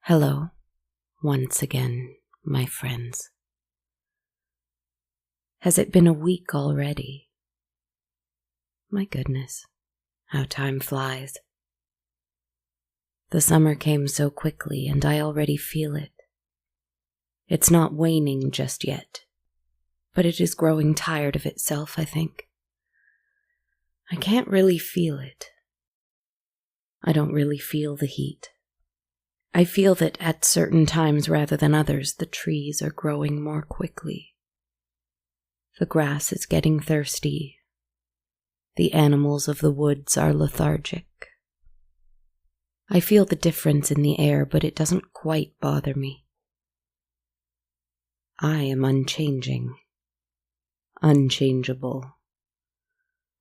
Hello, once again, my friends. Has it been a week already? My goodness, how time flies. The summer came so quickly, and I already feel it. It's not waning just yet, but it is growing tired of itself, I think. I can't really feel it. I don't really feel the heat. I feel that at certain times rather than others, the trees are growing more quickly. The grass is getting thirsty. The animals of the woods are lethargic. I feel the difference in the air, but it doesn't quite bother me. I am unchanging, unchangeable,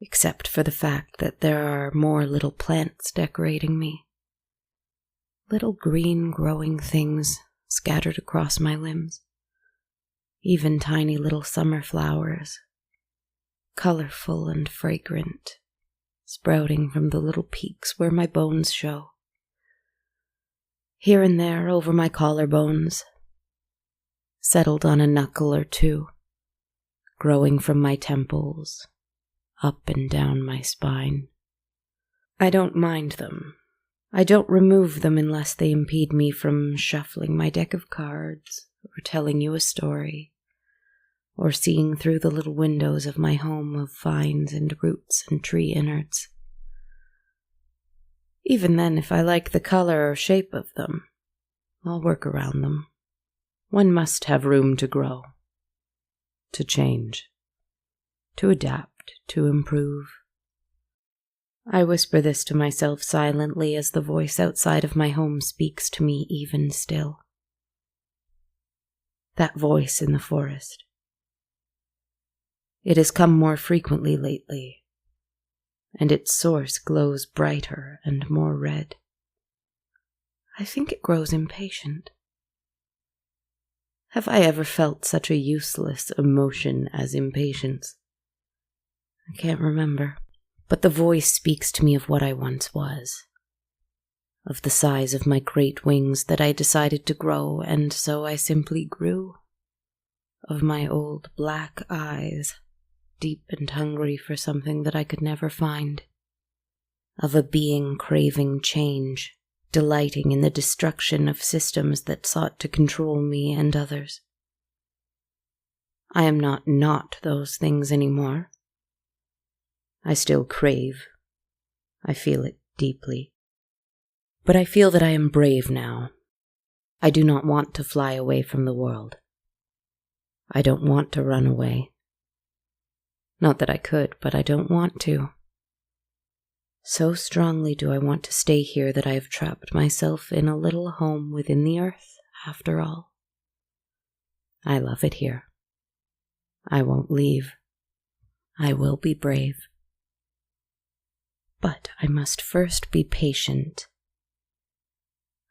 except for the fact that there are more little plants decorating me. Little green growing things scattered across my limbs. Even tiny little summer flowers, colorful and fragrant, sprouting from the little peaks where my bones show. Here and there over my collarbones, settled on a knuckle or two, growing from my temples, up and down my spine. I don't mind them. I don't remove them unless they impede me from shuffling my deck of cards, or telling you a story, or seeing through the little windows of my home of vines and roots and tree innards. Even then, if I like the color or shape of them, I'll work around them. One must have room to grow, to change, to adapt, to improve. I whisper this to myself silently as the voice outside of my home speaks to me even still. That voice in the forest. It has come more frequently lately, and its source glows brighter and more red. I think it grows impatient. Have I ever felt such a useless emotion as impatience? I can't remember. But the voice speaks to me of what I once was, of the size of my great wings that I decided to grow, and so I simply grew, of my old black eyes, deep and hungry for something that I could never find, of a being craving change, delighting in the destruction of systems that sought to control me and others. I am not those things anymore. I still crave. I feel it deeply. But I feel that I am brave now. I do not want to fly away from the world. I don't want to run away. Not that I could, but I don't want to. So strongly do I want to stay here that I have trapped myself in a little home within the earth, after all. I love it here. I won't leave. I will be brave. But I must first be patient.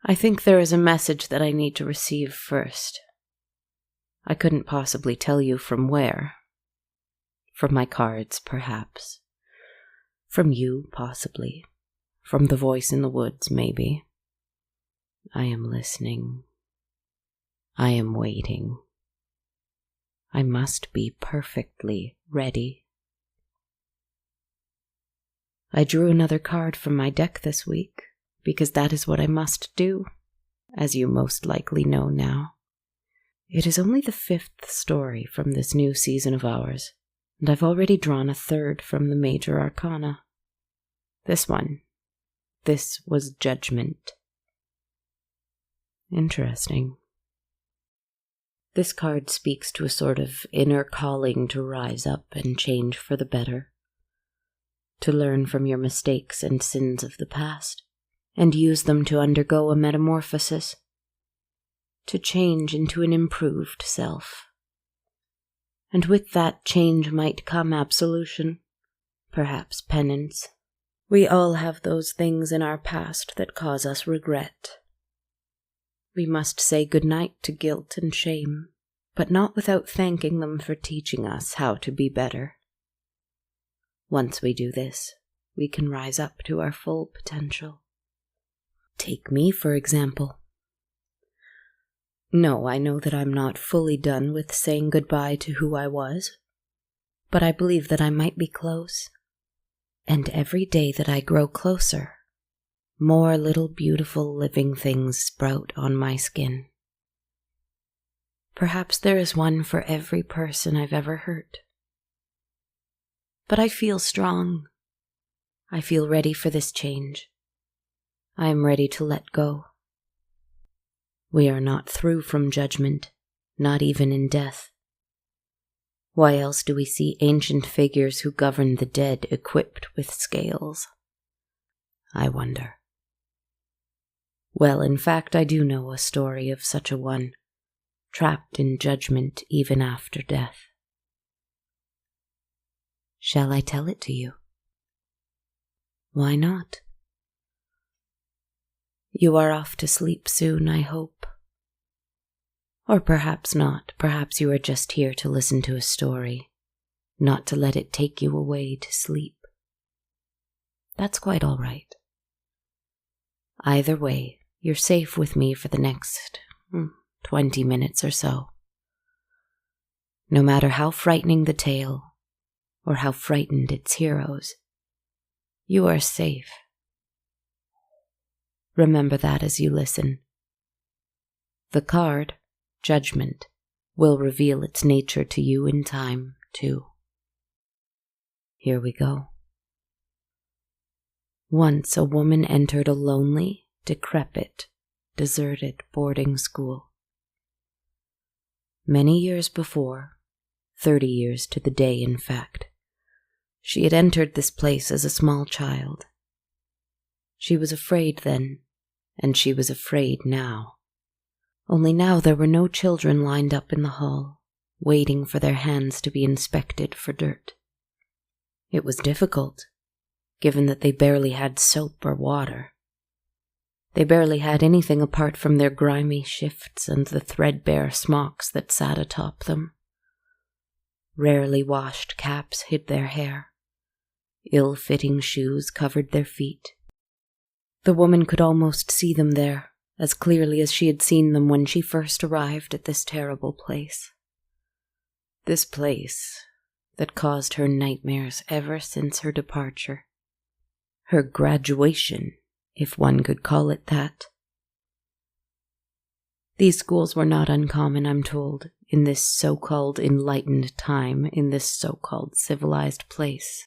I think there is a message that I need to receive first. I couldn't possibly tell you from where. From my cards, perhaps. From you, possibly. From the voice in the woods, maybe. I am listening. I am waiting. I must be perfectly ready. I drew another card from my deck this week, because that is what I must do, as you most likely know now. It is only the 5th story from this new season of ours, and I've already drawn a 3rd from the major arcana. This was Judgement. Interesting. This card speaks to a sort of inner calling to rise up and change for the better. To learn from your mistakes and sins of the past, and use them to undergo a metamorphosis, to change into an improved self. And with that change might come absolution, perhaps penance. We all have those things in our past that cause us regret. We must say goodnight to guilt and shame, but not without thanking them for teaching us how to be better. Once we do this, we can rise up to our full potential. Take me, for example. No, I know that I'm not fully done with saying goodbye to who I was, but I believe that I might be close. And every day that I grow closer, more little beautiful living things sprout on my skin. Perhaps there is one for every person I've ever hurt. But I feel strong. I feel ready for this change. I am ready to let go. We are not through from judgment, not even in death. Why else do we see ancient figures who govern the dead equipped with scales? I wonder. Well, in fact, I do know a story of such a one, trapped in judgment even after death. Shall I tell it to you? Why not? You are off to sleep soon, I hope. Or perhaps not. Perhaps you are just here to listen to a story, not to let it take you away to sleep. That's quite all right. Either way, you're safe with me for the next 20 minutes or so. No matter how frightening the tale, or how frightened its heroes, you are safe. Remember that as you listen. The card, Judgement, will reveal its nature to you in time, too. Here we go. Once a woman entered a lonely, decrepit, deserted boarding school. Many years before, 30 years to the day in fact, she had entered this place as a small child. She was afraid then, and she was afraid now. Only now there were no children lined up in the hall, waiting for their hands to be inspected for dirt. It was difficult, given that they barely had soap or water. They barely had anything apart from their grimy shifts and the threadbare smocks that sat atop them. Rarely washed caps hid their hair. Ill-fitting shoes covered their feet. The woman could almost see them there, as clearly as she had seen them when she first arrived at this terrible place. This place that caused her nightmares ever since her departure. Her graduation, if one could call it that. These schools were not uncommon, I'm told, in this so-called enlightened time, in this so-called civilized place.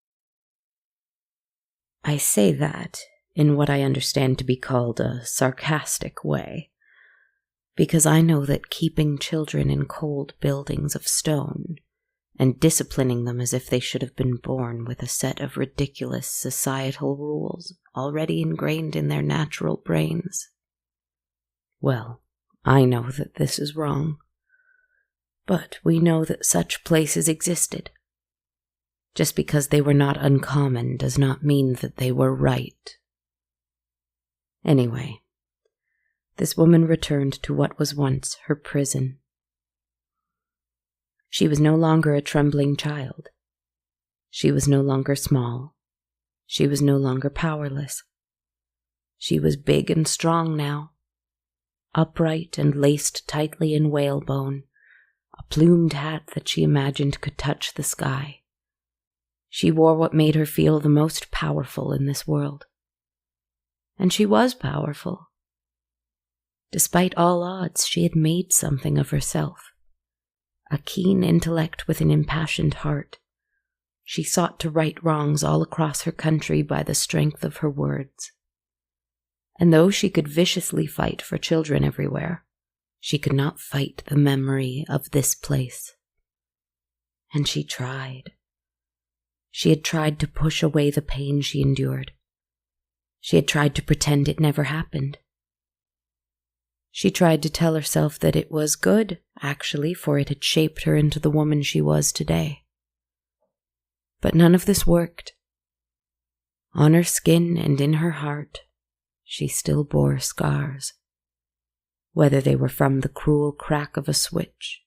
I say that in what I understand to be called a sarcastic way, because I know that keeping children in cold buildings of stone and disciplining them as if they should have been born with a set of ridiculous societal rules already ingrained in their natural brains. Well, I know that this is wrong, but we know that such places existed. Just because they were not uncommon does not mean that they were right. Anyway, this woman returned to what was once her prison. She was no longer a trembling child. She was no longer small. She was no longer powerless. She was big and strong now, upright and laced tightly in whalebone, a plumed hat that she imagined could touch the sky. She wore what made her feel the most powerful in this world. And she was powerful. Despite all odds, she had made something of herself. A keen intellect with an impassioned heart. She sought to right wrongs all across her country by the strength of her words. And though she could viciously fight for children everywhere, she could not fight the memory of this place. And she tried. She had tried to push away the pain she endured. She had tried to pretend it never happened. She tried to tell herself that it was good, actually, for it had shaped her into the woman she was today. But none of this worked. On her skin and in her heart, she still bore scars. Whether they were from the cruel crack of a switch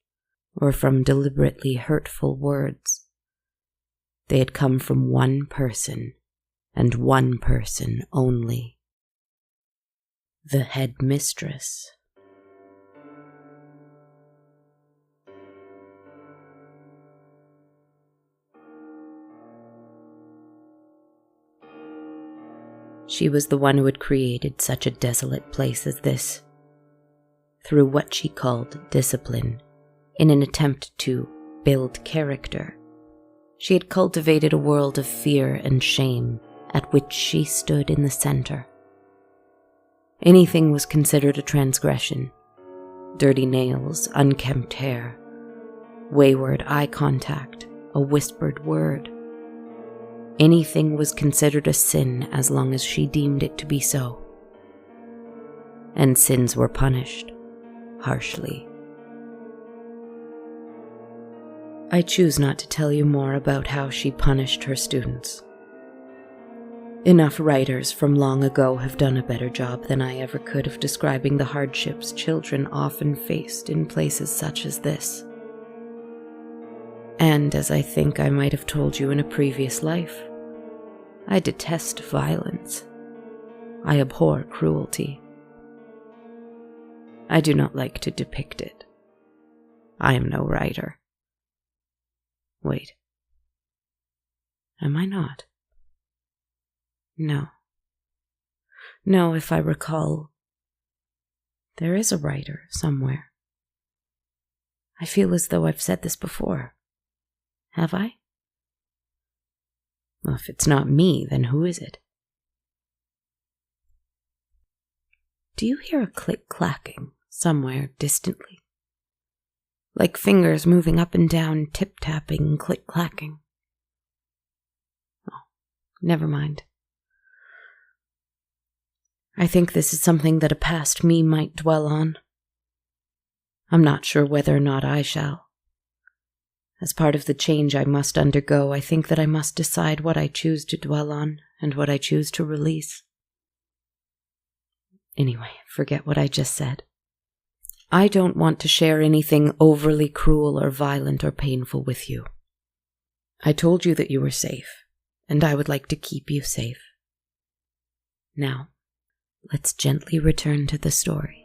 or from deliberately hurtful words, they had come from one person, and one person only. The Headmistress. She was the one who had created such a desolate place as this, through what she called discipline, in an attempt to build character. She had cultivated a world of fear and shame at which she stood in the center. Anything was considered a transgression. Dirty nails, unkempt hair, wayward eye contact, a whispered word. Anything was considered a sin as long as she deemed it to be so. And sins were punished harshly. I choose not to tell you more about how she punished her students. Enough writers from long ago have done a better job than I ever could of describing the hardships children often faced in places such as this. And as I think I might have told you in a previous life, I detest violence. I abhor cruelty. I do not like to depict it. I am no writer. Wait. Am I not? No. No, if I recall, there is a writer somewhere. I feel as though I've said this before. Have I? Well, if it's not me, then who is it? Do you hear a click-clacking somewhere distantly? Like fingers moving up and down, tip-tapping, click-clacking. Oh, never mind. I think this is something that a past me might dwell on. I'm not sure whether or not I shall. As part of the change I must undergo, I think that I must decide what I choose to dwell on and what I choose to release. Anyway, forget what I just said. I don't want to share anything overly cruel or violent or painful with you. I told you that you were safe, and I would like to keep you safe. Now, let's gently return to the story.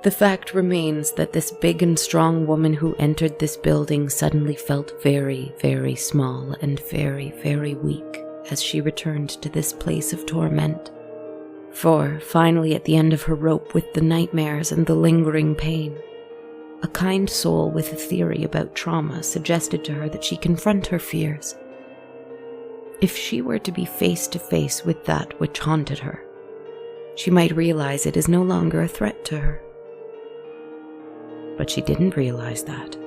The fact remains that this big and strong woman who entered this building suddenly felt very, very small and very, very weak as she returned to this place of torment. For, finally at the end of her rope with the nightmares and the lingering pain, a kind soul with a theory about trauma suggested to her that she confront her fears. If she were to be face to face with that which haunted her, she might realize it is no longer a threat to her. But she didn't realize that.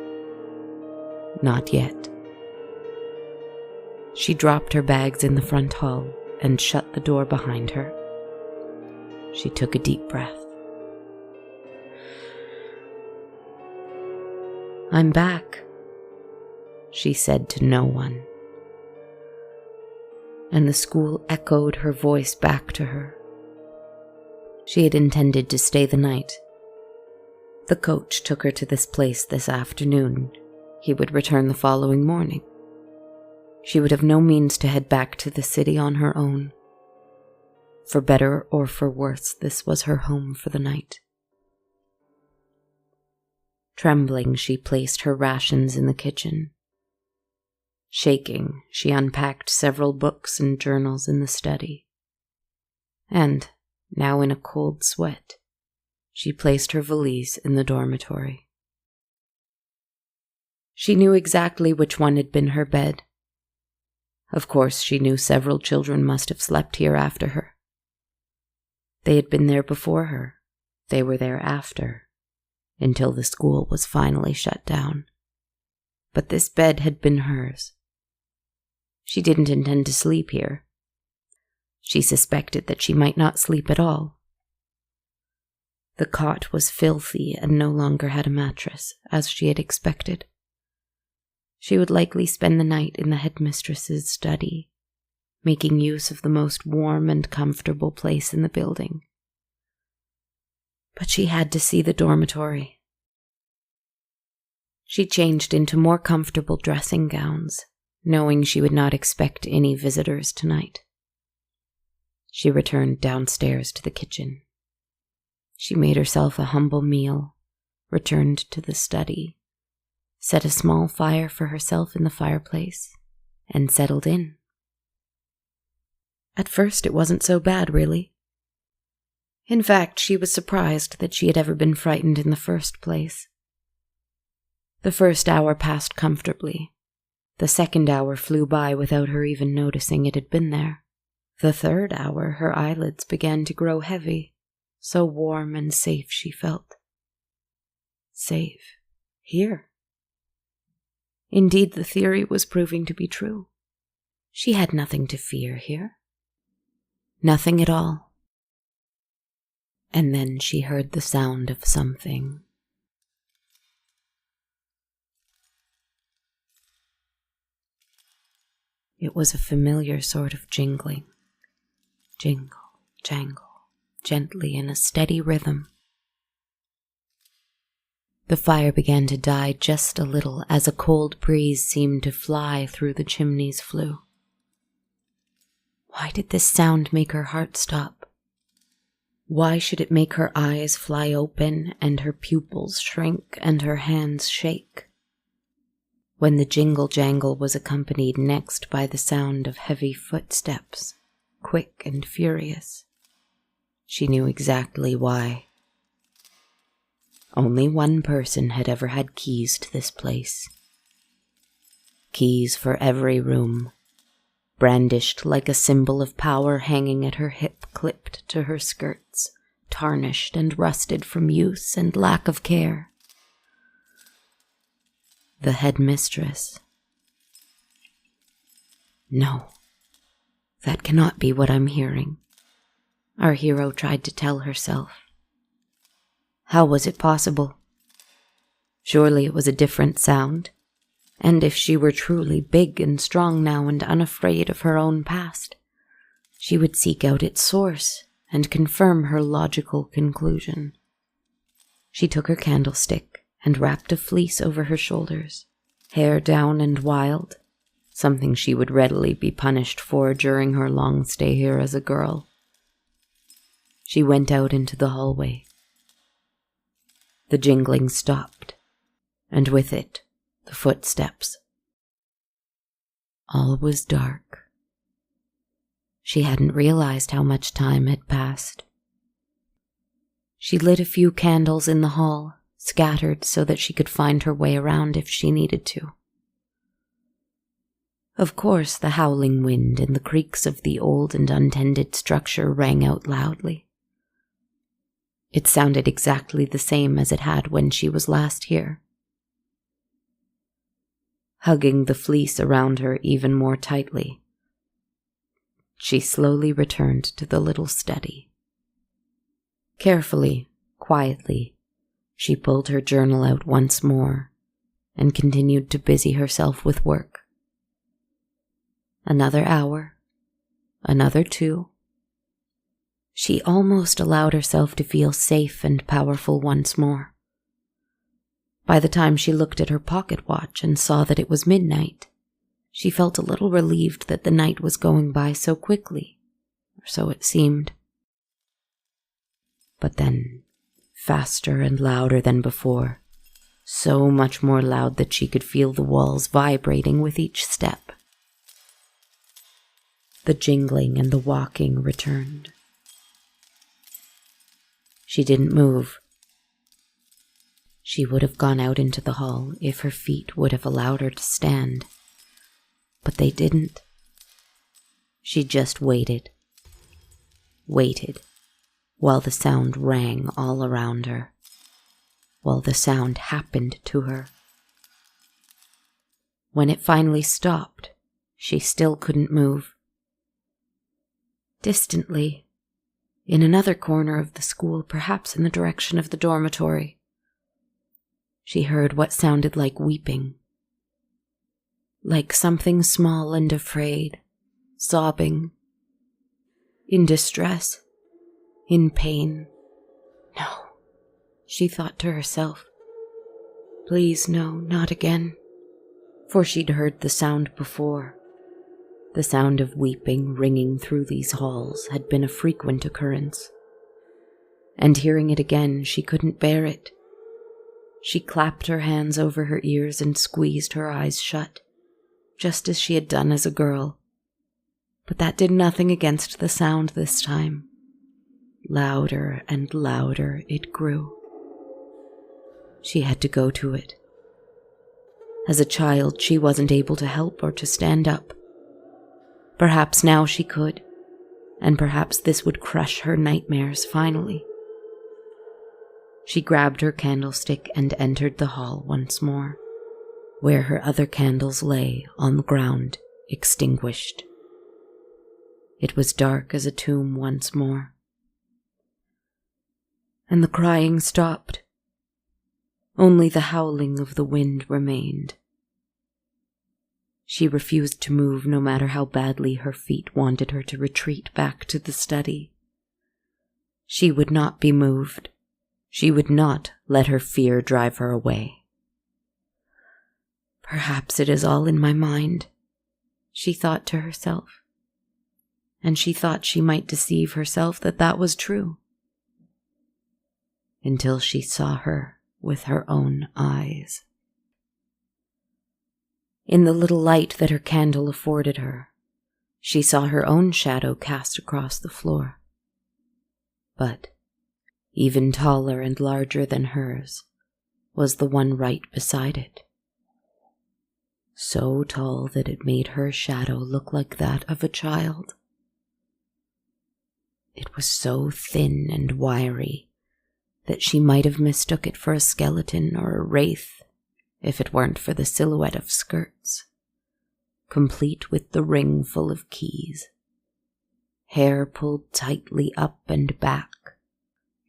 Not yet. She dropped her bags in the front hall and shut the door behind her. She took a deep breath. "I'm back," she said to no one. And the school echoed her voice back to her. She had intended to stay the night. The coach took her to this place this afternoon. He would return the following morning. She would have no means to head back to the city on her own. For better or for worse, this was her home for the night. Trembling, she placed her rations in the kitchen. Shaking, she unpacked several books and journals in the study. And, now in a cold sweat, she placed her valise in the dormitory. She knew exactly which one had been her bed. Of course, she knew several children must have slept here after her. They had been there before her. They were there after, until the school was finally shut down. But this bed had been hers. She didn't intend to sleep here. She suspected that she might not sleep at all. The cot was filthy and no longer had a mattress, as she had expected. She would likely spend the night in the headmistress's study, making use of the most warm and comfortable place in the building. But she had to see the dormitory. She changed into more comfortable dressing gowns, knowing she would not expect any visitors tonight. She returned downstairs to the kitchen. She made herself a humble meal, returned to the study, set a small fire for herself in the fireplace, and settled in. At first, it wasn't so bad, really. In fact, she was surprised that she had ever been frightened in the first place. The first hour passed comfortably. The second hour flew by without her even noticing it had been there. The third hour, her eyelids began to grow heavy, so warm and safe she felt. Safe. Here. Indeed, the theory was proving to be true. She had nothing to fear here. Nothing at all. And then she heard the sound of something. It was a familiar sort of jingling. Jingle, jangle, gently in a steady rhythm. The fire began to die just a little as a cold breeze seemed to fly through the chimney's flue. Why did this sound make her heart stop? Why should it make her eyes fly open and her pupils shrink and her hands shake? When the jingle-jangle was accompanied next by the sound of heavy footsteps, quick and furious, she knew exactly why. Only one person had ever had keys to this place. Keys for every room, brandished like a symbol of power hanging at her hip, clipped to her skirts, tarnished and rusted from use and lack of care. The headmistress. No, that cannot be what I'm hearing, our hero tried to tell herself. How was it possible? Surely it was a different sound, and if she were truly big and strong now and unafraid of her own past, she would seek out its source and confirm her logical conclusion. She took her candlestick and wrapped a fleece over her shoulders, hair down and wild, something she would readily be punished for during her long stay here as a girl. She went out into the hallway. The jingling stopped, and with it, the footsteps. All was dark. She hadn't realized how much time had passed. She lit a few candles in the hall, scattered so that she could find her way around if she needed to. Of course, the howling wind and the creaks of the old and untended structure rang out loudly. It sounded exactly the same as it had when she was last here. Hugging the fleece around her even more tightly, she slowly returned to the little study. Carefully, quietly, she pulled her journal out once more and continued to busy herself with work. Another hour, another 2. She almost allowed herself to feel safe and powerful once more. By the time she looked at her pocket watch and saw that it was midnight, she felt a little relieved that the night was going by so quickly, or so it seemed. But then, faster and louder than before, so much more loud that she could feel the walls vibrating with each step. The jingling and the walking returned. She didn't move. She would have gone out into the hall if her feet would have allowed her to stand, but they didn't. She just waited, while the sound rang all around her, while the sound happened to her. When it finally stopped, she still couldn't move. Distantly, in another corner of the school, perhaps in the direction of the dormitory, she heard what sounded like weeping, like something small and afraid, sobbing, in distress, in pain. No, she thought to herself. Please, no, not again. For she'd heard the sound before. The sound of weeping ringing through these halls had been a frequent occurrence. And hearing it again, she couldn't bear it. She clapped her hands over her ears and squeezed her eyes shut, just as she had done as a girl. But that did nothing against the sound this time. Louder and louder it grew. She had to go to it. As a child, she wasn't able to help or to stand up. Perhaps now she could, and perhaps this would crush her nightmares finally. She grabbed her candlestick and entered the hall once more, where her other candles lay on the ground, extinguished. It was dark as a tomb once more. And the crying stopped. Only the howling of the wind remained. She refused to move, no matter how badly her feet wanted her to retreat back to the study. She would not be moved. She would not let her fear drive her away. Perhaps it is all in my mind, she thought to herself. And she thought she might deceive herself that was true. Until she saw her with her own eyes. In the little light that her candle afforded her, she saw her own shadow cast across the floor. But, even taller and larger than hers, was the one right beside it. So tall that it made her shadow look like that of a child. It was so thin and wiry that she might have mistook it for a skeleton or a wraith if it weren't for the silhouette of skirts, complete with the ring full of keys, hair pulled tightly up and back,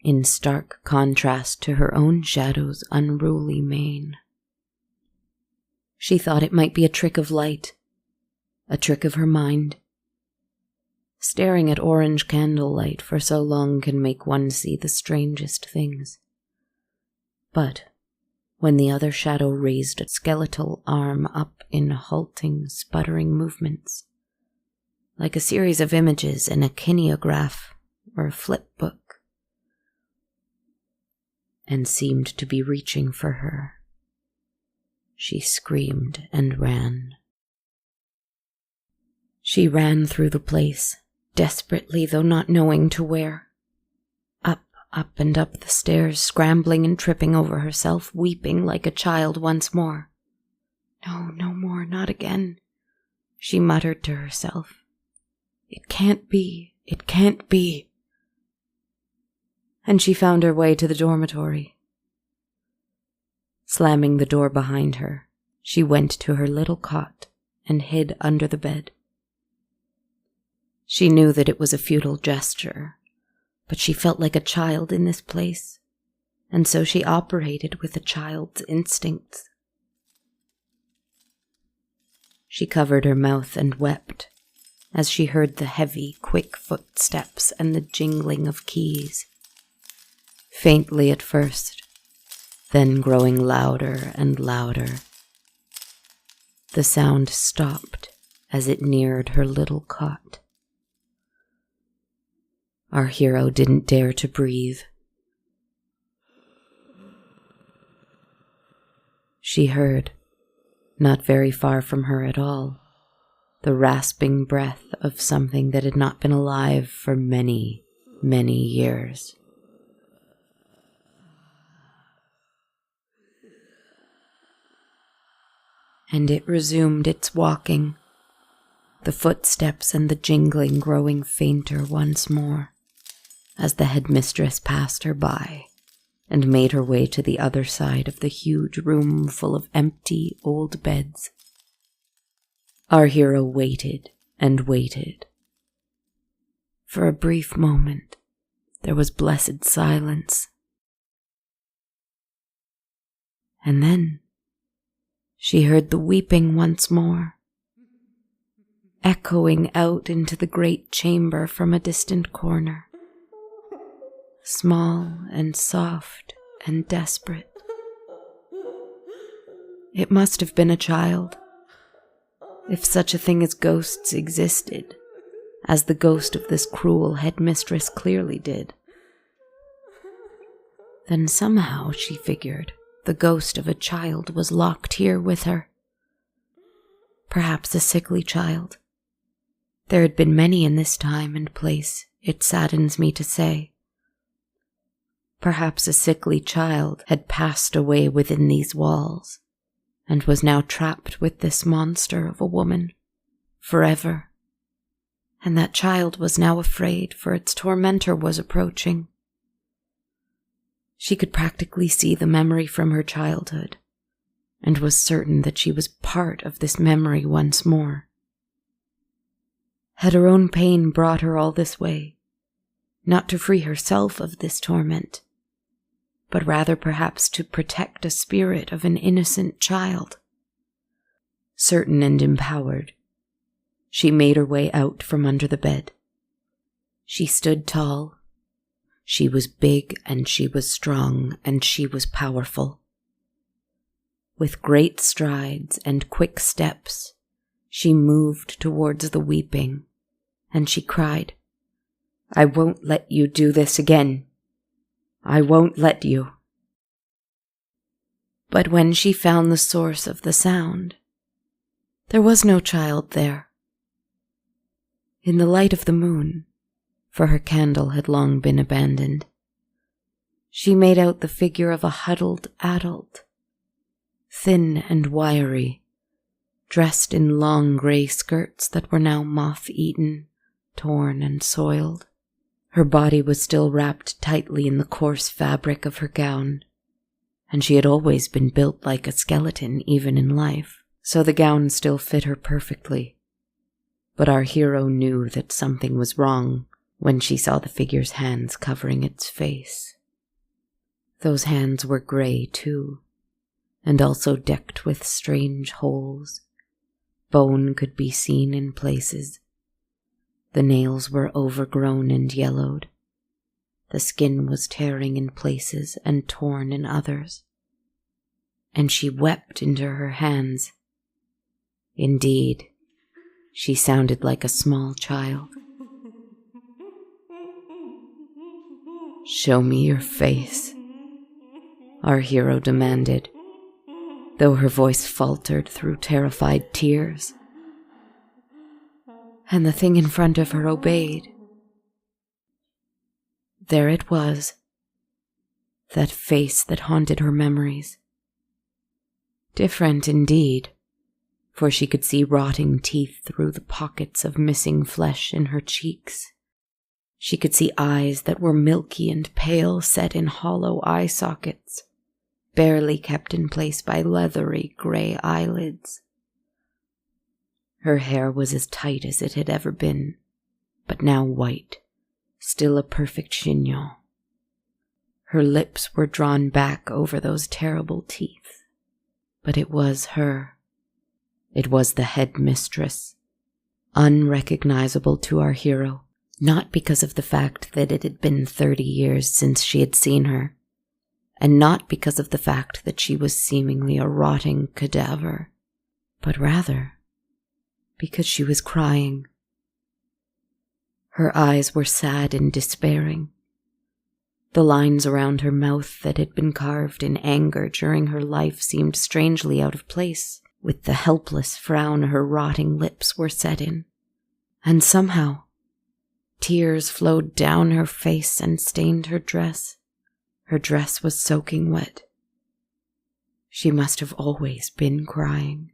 in stark contrast to her own shadow's unruly mane. She thought it might be a trick of light, a trick of her mind. Staring at orange candlelight for so long can make one see the strangest things. But when the other shadow raised a skeletal arm up in halting, sputtering movements, like a series of images in a kineograph or a flip book, and seemed to be reaching for her, she screamed and ran. She ran through the place, desperately though not knowing to where. Up and up the stairs, scrambling and tripping over herself, weeping like a child once more. No more, not again, she muttered to herself. It can't be. And she found her way to the dormitory. Slamming the door behind her, she went to her little cot and hid under the bed. She knew that it was a futile gesture, but she felt like a child in this place, and so she operated with a child's instincts. She covered her mouth and wept as she heard the heavy, quick footsteps and the jingling of keys, faintly at first, then growing louder and louder. The sound stopped as it neared her little cot. Our hero didn't dare to breathe. She heard, not very far from her at all, the rasping breath of something that had not been alive for many, many years. And it resumed its walking, the footsteps and the jingling growing fainter once more, as the headmistress passed her by and made her way to the other side of the huge room full of empty old beds. Our hero waited and waited. For a brief moment, there was blessed silence. And then she heard the weeping once more, echoing out into the great chamber from a distant corner. Small and soft and desperate. It must have been a child, if such a thing as ghosts existed, as the ghost of this cruel headmistress clearly did. Then somehow, she figured, the ghost of a child was locked here with her. Perhaps a sickly child. There had been many in this time and place, it saddens me to say. Perhaps a sickly child had passed away within these walls, and was now trapped with this monster of a woman, forever. And that child was now afraid, for its tormentor was approaching. She could practically see the memory from her childhood, and was certain that she was part of this memory once more. Had her own pain brought her all this way, not to free herself of this torment, but rather perhaps to protect a spirit of an innocent child? Certain and empowered, she made her way out from under the bed. She stood tall. She was big and she was strong and she was powerful. With great strides and quick steps, she moved towards the weeping, and she cried, "I won't let you do this again. I won't let you." But when she found the source of the sound, there was no child there. In the light of the moon, for her candle had long been abandoned, she made out the figure of a huddled adult, thin and wiry, dressed in long grey skirts that were now moth-eaten, torn and soiled. Her body was still wrapped tightly in the coarse fabric of her gown, and she had always been built like a skeleton even in life, so the gown still fit her perfectly. But our hero knew that something was wrong when she saw the figure's hands covering its face. Those hands were grey too, and also decked with strange holes. Bone could be seen in places. The nails were overgrown and yellowed. The skin was tearing in places and torn in others. And she wept into her hands. Indeed, she sounded like a small child. "Show me your face," our hero demanded, though her voice faltered through terrified tears. And the thing in front of her obeyed. There it was, that face that haunted her memories. Different indeed, for she could see rotting teeth through the pockets of missing flesh in her cheeks. She could see eyes that were milky and pale, set in hollow eye sockets, barely kept in place by leathery grey eyelids. Her hair was as tight as it had ever been, but now white, still a perfect chignon. Her lips were drawn back over those terrible teeth, but it was her. It was the headmistress, unrecognizable to our hero, not because of the fact that it had been 30 years since she had seen her, and not because of the fact that she was seemingly a rotting cadaver, but rather because she was crying. Her eyes were sad and despairing. The lines around her mouth that had been carved in anger during her life seemed strangely out of place with the helpless frown her rotting lips were set in. And somehow, tears flowed down her face and stained her dress. Her dress was soaking wet. She must have always been crying.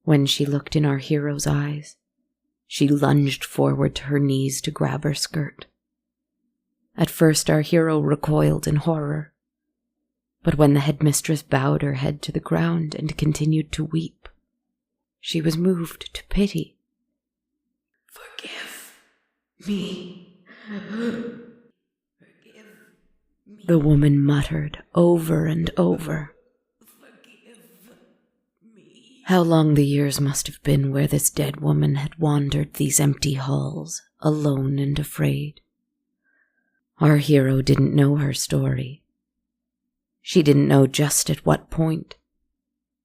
When she looked in our hero's eyes, she lunged forward to her knees to grab her skirt. At first our hero recoiled in horror, but when the headmistress bowed her head to the ground and continued to weep, she was moved to pity. "Forgive me. Forgive me," the woman muttered over and over. "Forgive me." How long the years must have been where this dead woman had wandered these empty halls, alone and afraid. Our hero didn't know her story. She didn't know just at what point,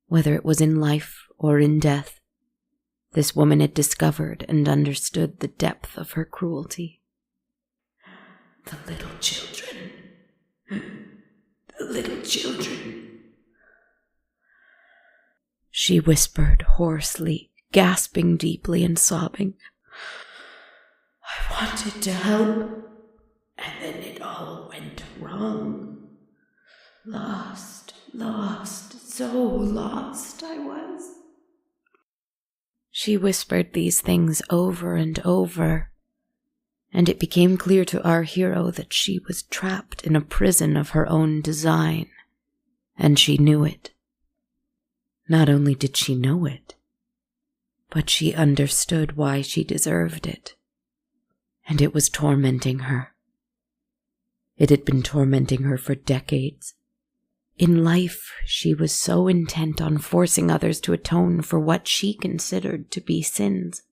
whether it was in life or in death, this woman had discovered and understood the depth of her cruelty. "The little children. The little children," she whispered hoarsely, gasping deeply and sobbing. I wanted to help, and then it all went wrong. Lost, so lost I was. She whispered these things over and over, and it became clear to our hero that she was trapped in a prison of her own design, and she knew it. Not only did she know it, but she understood why she deserved it, and it was tormenting her. It had been tormenting her for decades. In life, she was so intent on forcing others to atone for what she considered to be sins.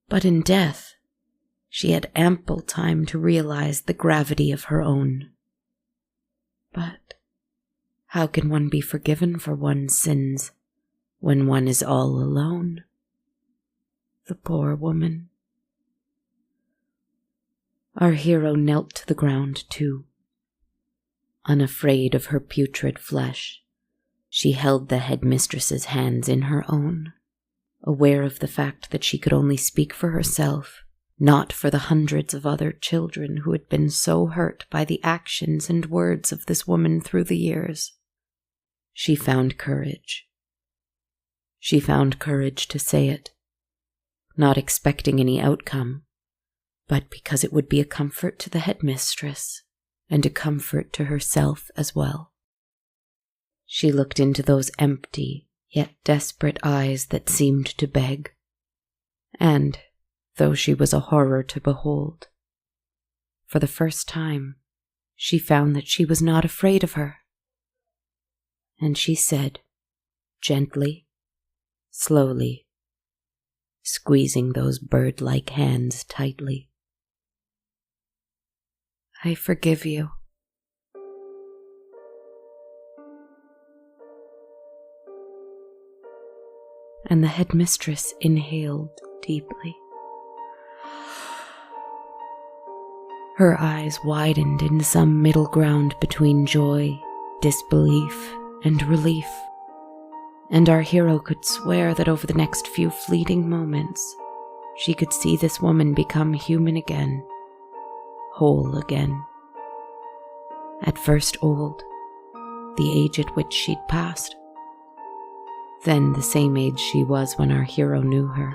But in death, she had ample time to realize the gravity of her own. But how can one be forgiven for one's sins when one is all alone? The poor woman. Our hero knelt to the ground too. Unafraid of her putrid flesh, she held the headmistress's hands in her own, aware of the fact that she could only speak for herself, not for the hundreds of other children who had been so hurt by the actions and words of this woman through the years. She found courage. She found courage to say it, not expecting any outcome, but because it would be a comfort to the headmistress and a comfort to herself as well. She looked into those empty yet desperate eyes that seemed to beg, and, though she was a horror to behold, for the first time she found that she was not afraid of her. And she said, gently, slowly, squeezing those bird-like hands tightly, I forgive you. And the headmistress inhaled deeply. Her eyes widened in some middle ground between joy, disbelief, and relief, and our hero could swear that over the next few fleeting moments, she could see this woman become human again, whole again. At first old, the age at which she'd passed. Then the same age she was when our hero knew her.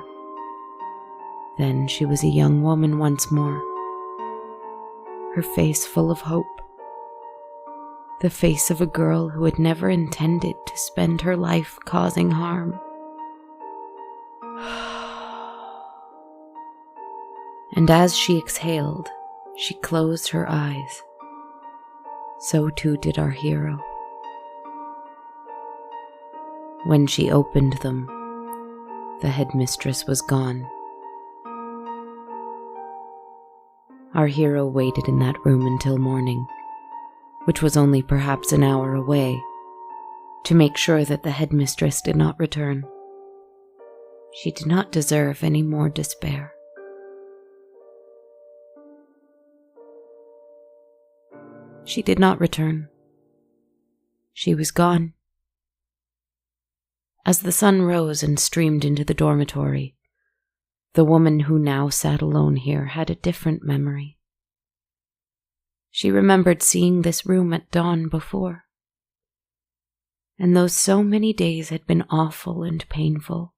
Then she was a young woman once more, her face full of hope. The face of a girl who had never intended to spend her life causing harm. And as she exhaled, she closed her eyes. So too did our hero. When she opened them, the headmistress was gone. Our hero waited in that room until morning, which was only perhaps an hour away, to make sure that the headmistress did not return. She did not deserve any more despair. She did not return. She was gone. As the sun rose and streamed into the dormitory, the woman who now sat alone here had a different memory. She remembered seeing this room at dawn before, and though so many days had been awful and painful,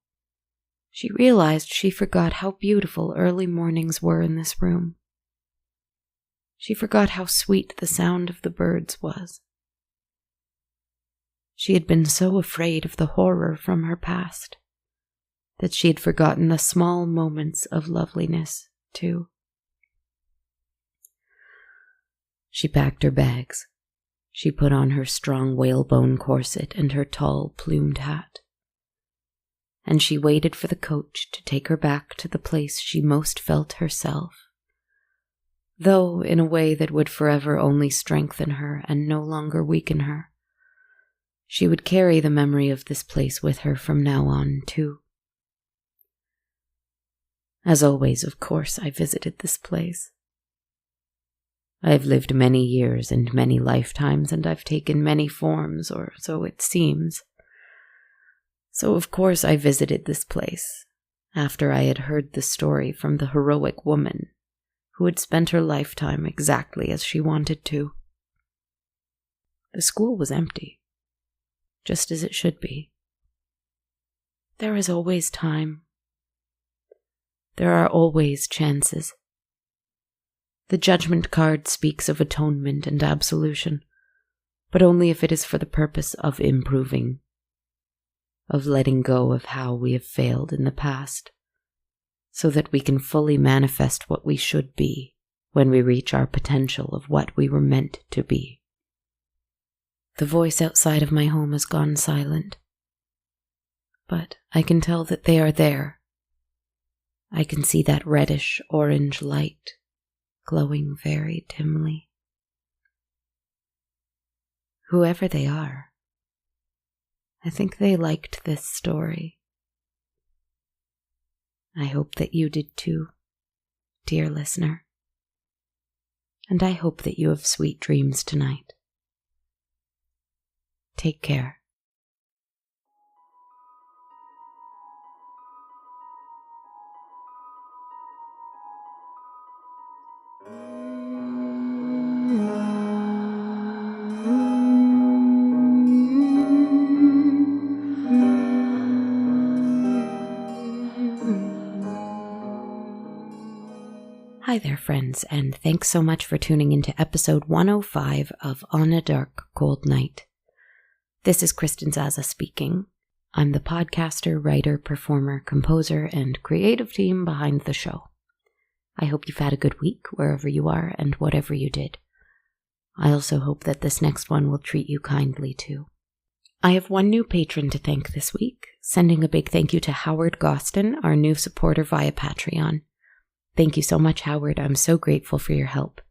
she realized she forgot how beautiful early mornings were in this room. She forgot how sweet the sound of the birds was. She had been so afraid of the horror from her past that she had forgotten the small moments of loveliness, too. She packed her bags. She put on her strong whalebone corset and her tall plumed hat. And she waited for the coach to take her back to the place she most felt herself, though in a way that would forever only strengthen her and no longer weaken her. She would carry the memory of this place with her from now on, too. As always, of course, I visited this place. I've lived many years and many lifetimes, and I've taken many forms, or so it seems. So of course I visited this place, after I had heard the story from the heroic woman who had spent her lifetime exactly as she wanted to. The school was empty, just as it should be. There is always time. There are always chances. The Judgement card speaks of atonement and absolution, but only if it is for the purpose of improving, of letting go of how we have failed in the past, so that we can fully manifest what we should be when we reach our potential of what we were meant to be. The voice outside of my home has gone silent, but I can tell that they are there. I can see that reddish-orange light glowing very dimly. Whoever they are, I think they liked this story. I hope that you did too, dear listener. And I hope that you have sweet dreams tonight. Take care. Hi there, friends, and thanks so much for tuning into episode 105 of On a Dark, Cold Night. This is Kristen Zaza speaking. I'm the podcaster, writer, performer, composer, and creative team behind the show. I hope you've had a good week wherever you are and whatever you did. I also hope that this next one will treat you kindly too. I have one new patron to thank this week, sending a big thank you to Howard Gostin, our new supporter via Patreon. Thank you so much, Howard. I'm so grateful for your help.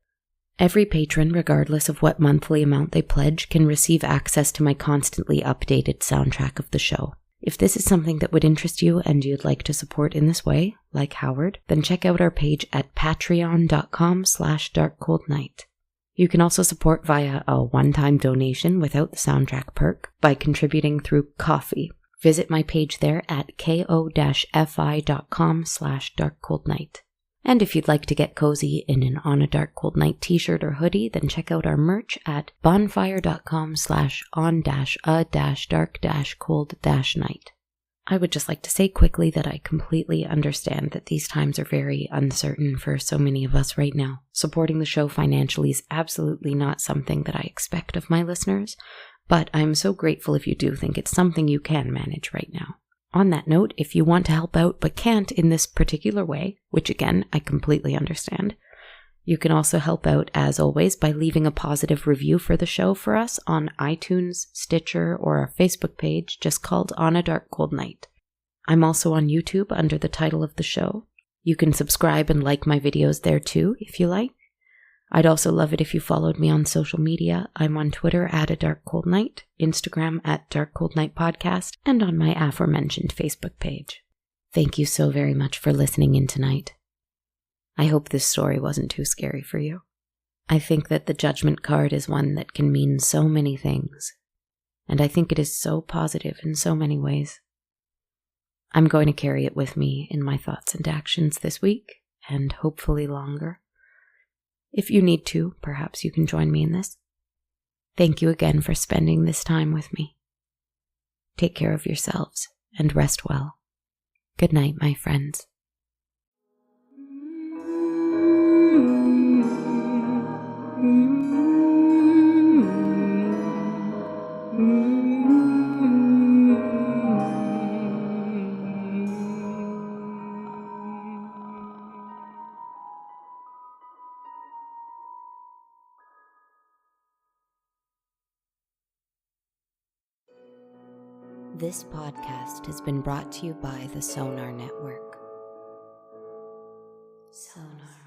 Every patron, regardless of what monthly amount they pledge, can receive access to my constantly updated soundtrack of the show. If this is something that would interest you and you'd like to support in this way, like Howard, then check out our page at patreon.com/darkcoldnight. You can also support via a one-time donation without the soundtrack perk by contributing through Ko-fi. Visit my page there at ko-fi.com/darkcoldnight. And if you'd like to get cozy in an On a Dark Cold Night t-shirt or hoodie, then check out our merch at bonfire.com/on-a-dark-cold-night. I would just like to say quickly that I completely understand that these times are very uncertain for so many of us right now. Supporting the show financially is absolutely not something that I expect of my listeners, but I'm so grateful if you do think it's something you can manage right now. On that note, if you want to help out but can't in this particular way, which again, I completely understand, you can also help out, as always, by leaving a positive review for the show for us on iTunes, Stitcher, or our Facebook page just called On a Dark Cold Night. I'm also on YouTube under the title of the show. You can subscribe and like my videos there too, if you like. I'd also love it if you followed me on social media. I'm on Twitter at A Dark Cold Night, Instagram at Dark Cold Night Podcast, and on my aforementioned Facebook page. Thank you so very much for listening in tonight. I hope this story wasn't too scary for you. I think that the Judgement card is one that can mean so many things, and I think it is so positive in so many ways. I'm going to carry it with me in my thoughts and actions this week, and hopefully longer. If you need to, perhaps you can join me in this. Thank you again for spending this time with me. Take care of yourselves and rest well. Good night, my friends. This podcast has been brought to you by the Sonar Network. Sonar.